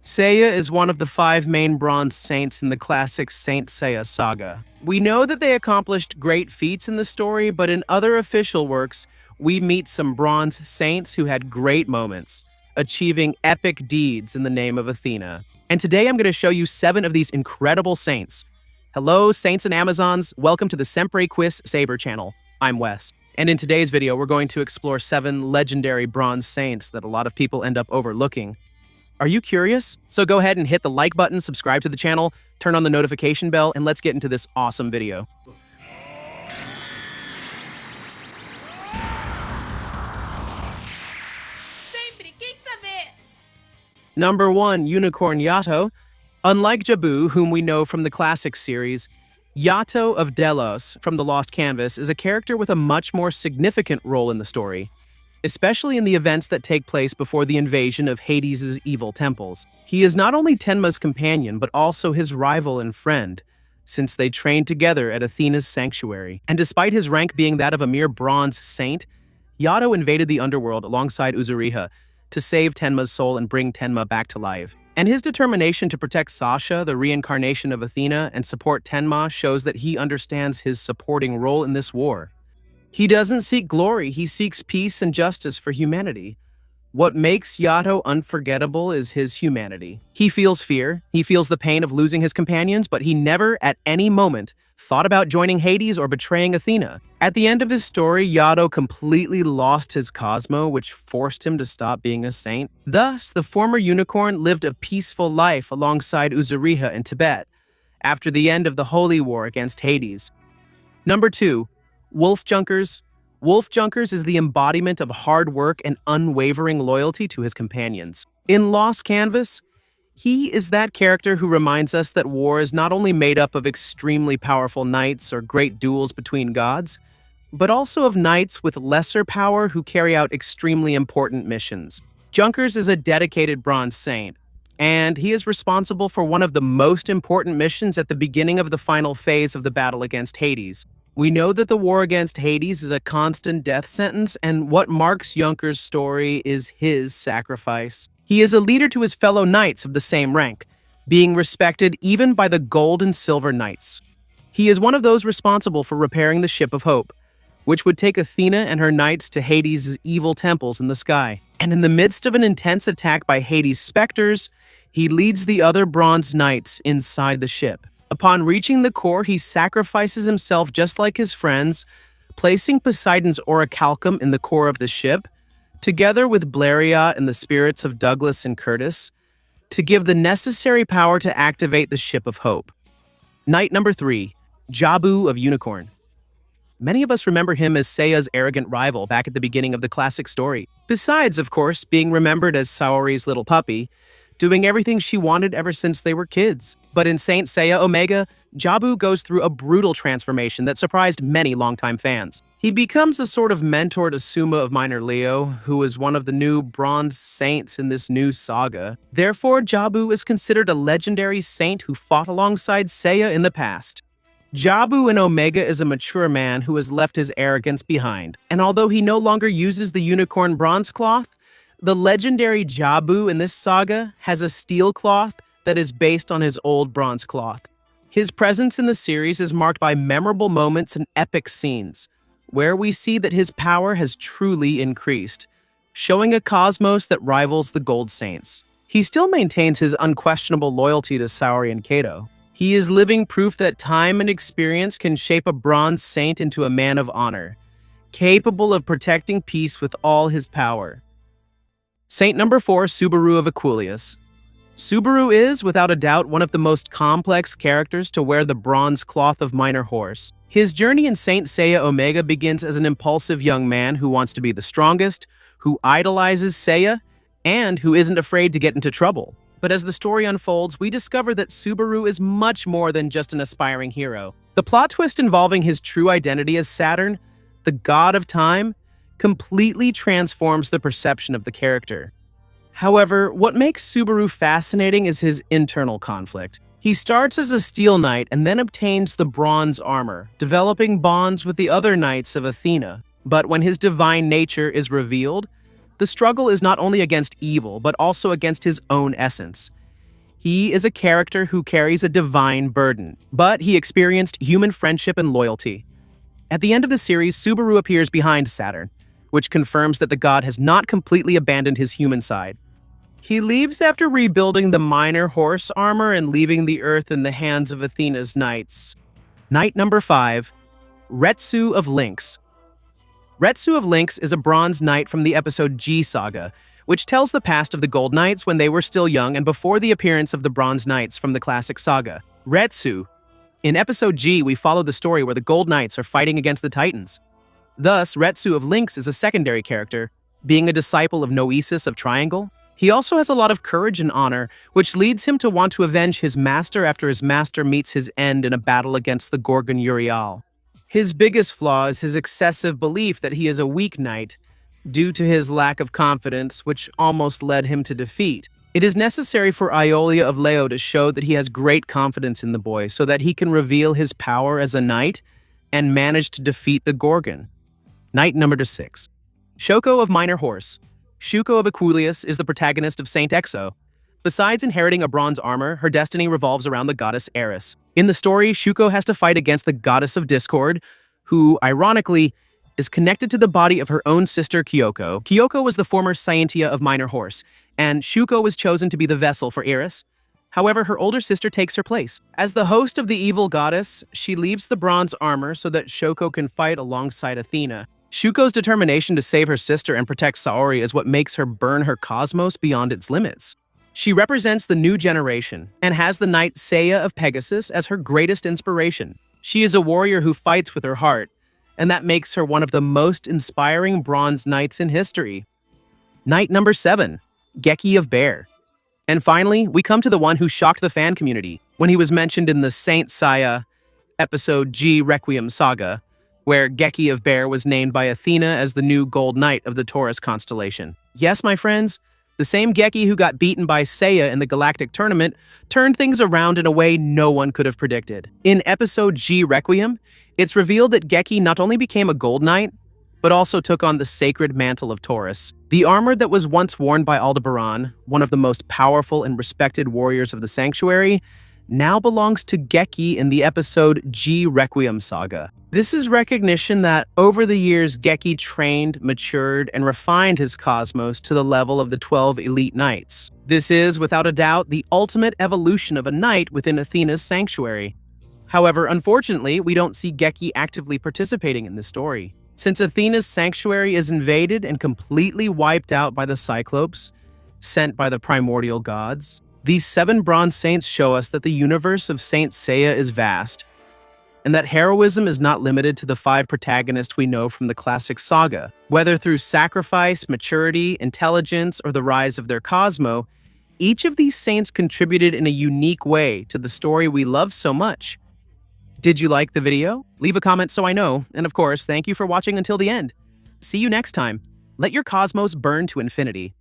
Seiya is one of the 5 main bronze saints in the classic Saint Seiya saga. We know that they accomplished great feats in the story, but in other official works, we meet some bronze saints who had great moments, achieving epic deeds in the name of Athena. And today I'm going to show you 7 of these incredible saints. Hello, saints and Amazons. Welcome to the Sempre Quiz Saber channel. I'm Wes. And in today's video, we're going to explore 7 legendary bronze saints that a lot of people end up overlooking. Are you curious? So go ahead and hit the like button, subscribe to the channel, turn on the notification bell, and let's get into this awesome video. Number 1, Unicorn Yato. Unlike Jabu, whom we know from the classic series, Yato of Delos from The Lost Canvas is a character with a much more significant role in the story, especially in the events that take place before the invasion of Hades' evil temples. He is not only Tenma's companion, but also his rival and friend, since they trained together at Athena's sanctuary. And despite his rank being that of a mere bronze saint, Yato invaded the underworld alongside Uzuriha to save Tenma's soul and bring Tenma back to life. And his determination to protect Sasha, the reincarnation of Athena, and support Tenma shows that he understands his supporting role in this war. He doesn't seek glory, he seeks peace and justice for humanity. What makes Yato unforgettable is his humanity. He feels fear, he feels the pain of losing his companions, but he never, at any moment, thought about joining Hades or betraying Athena. At the end of his story, Yato completely lost his Cosmo, which forced him to stop being a saint. Thus, the former unicorn lived a peaceful life alongside Uzuriha in Tibet, after the end of the Holy War against Hades. Number 2. Wolf Junkers. Wolf Junkers is the embodiment of hard work and unwavering loyalty to his companions. In Lost Canvas, he is that character who reminds us that war is not only made up of extremely powerful knights or great duels between gods, but also of knights with lesser power who carry out extremely important missions. Junkers is a dedicated bronze saint, and he is responsible for one of the most important missions at the beginning of the final phase of the battle against Hades. We know that the war against Hades is a constant death sentence, and what marks Junkers' story is his sacrifice. He is a leader to his fellow knights of the same rank, being respected even by the gold and silver knights. He is one of those responsible for repairing the Ship of Hope, which would take Athena and her knights to Hades' evil temples in the sky. And in the midst of an intense attack by Hades' specters, he leads the other bronze knights inside the ship. Upon reaching the core, he sacrifices himself just like his friends, placing Poseidon's orichalcum in the core of the ship, together with Blériot and the spirits of Douglas and Curtis, to give the necessary power to activate the Ship of Hope. Knight number 3, Jabu of Unicorn. Many of us remember him as Seiya's arrogant rival back at the beginning of the classic story. Besides, of course, being remembered as Saori's little puppy, doing everything she wanted ever since they were kids. But in Saint Seiya Omega, Jabu goes through a brutal transformation that surprised many longtime fans. He becomes a sort of mentor to Suma of Minor Leo, who is one of the new bronze saints in this new saga. Therefore, Jabu is considered a legendary saint who fought alongside Seiya in the past. Jabu in Omega is a mature man who has left his arrogance behind, and although he no longer uses the unicorn bronze cloth, the legendary Jabu in this saga has a steel cloth that is based on his old bronze cloth. His presence in the series is marked by memorable moments and epic scenes, where we see that his power has truly increased, showing a cosmos that rivals the Gold Saints. He still maintains his unquestionable loyalty to Saori and Kato. He is living proof that time and experience can shape a bronze saint into a man of honor, capable of protecting peace with all his power. Saint number 4, Subaru of Equuleus. Subaru is, without a doubt, one of the most complex characters to wear the bronze cloth of Minor Horse. His journey in Saint Seiya Omega begins as an impulsive young man who wants to be the strongest, who idolizes Seiya, and who isn't afraid to get into trouble. But as the story unfolds, we discover that Subaru is much more than just an aspiring hero. The plot twist involving his true identity as Saturn, the god of time, completely transforms the perception of the character. However, what makes Subaru fascinating is his internal conflict. He starts as a steel knight and then obtains the bronze armor, developing bonds with the other knights of Athena. But when his divine nature is revealed, the struggle is not only against evil, but also against his own essence. He is a character who carries a divine burden, but he experienced human friendship and loyalty. At the end of the series, Subaru appears behind Saturn, which confirms that the god has not completely abandoned his human side. He leaves after rebuilding the minor horse armor and leaving the earth in the hands of Athena's knights. Knight number 5, Retsu of Lynx. Retsu of Lynx is a bronze knight from the episode G Saga, which tells the past of the Gold Knights when they were still young and before the appearance of the Bronze Knights from the classic saga. Retsu. In episode G, we follow the story where the Gold Knights are fighting against the Titans. Thus, Retsu of Lynx is a secondary character, being a disciple of Noesis of Triangle. He also has a lot of courage and honor, which leads him to want to avenge his master after his master meets his end in a battle against the Gorgon Uriel. His biggest flaw is his excessive belief that he is a weak knight, due to his lack of confidence, which almost led him to defeat. It is necessary for Iolia of Leo to show that he has great confidence in the boy so that he can reveal his power as a knight and manage to defeat the Gorgon. Knight number 6. Shouko of Minor Horse. Shouko of Equuleus is the protagonist of Saint Exo. Besides inheriting a bronze armor, her destiny revolves around the goddess Eris. In the story, Shouko has to fight against the goddess of discord, who, ironically, is connected to the body of her own sister Kyoko. Kyoko was the former Seiya of Minor Horse, and Shouko was chosen to be the vessel for Eris. However, her older sister takes her place. As the host of the evil goddess, she leaves the bronze armor so that Shouko can fight alongside Athena. Shouko's determination to save her sister and protect Saori is what makes her burn her cosmos beyond its limits. She represents the new generation and has the knight Seiya of Pegasus as her greatest inspiration. She is a warrior who fights with her heart, and that makes her one of the most inspiring bronze knights in history. Knight number 7, Gekki of Bear. And finally, we come to the one who shocked the fan community when he was mentioned in the Saint Seiya episode G Requiem saga, where Gekki of Bear was named by Athena as the new Gold Knight of the Taurus constellation. Yes, my friends, the same Gekki who got beaten by Seiya in the Galactic Tournament turned things around in a way no one could have predicted. In episode G Requiem, it's revealed that Gekki not only became a Gold Knight, but also took on the sacred mantle of Taurus. The armor that was once worn by Aldebaran, one of the most powerful and respected warriors of the Sanctuary, now belongs to Gekki in the episode G Requiem saga. This is recognition that over the years Gekki trained, matured, and refined his cosmos to the level of the 12 elite knights. This is, without a doubt, the ultimate evolution of a knight within Athena's sanctuary. However, unfortunately, we don't see Gekki actively participating in this story. Since Athena's sanctuary is invaded and completely wiped out by the Cyclopes, sent by the primordial gods, these 7 bronze saints show us that the universe of Saint Seiya is vast, and that heroism is not limited to the 5 protagonists we know from the classic saga. Whether through sacrifice, maturity, intelligence, or the rise of their cosmo, each of these saints contributed in a unique way to the story we love so much. Did you like the video? Leave a comment so I know, and of course, thank you for watching until the end. See you next time. Let your cosmos burn to infinity.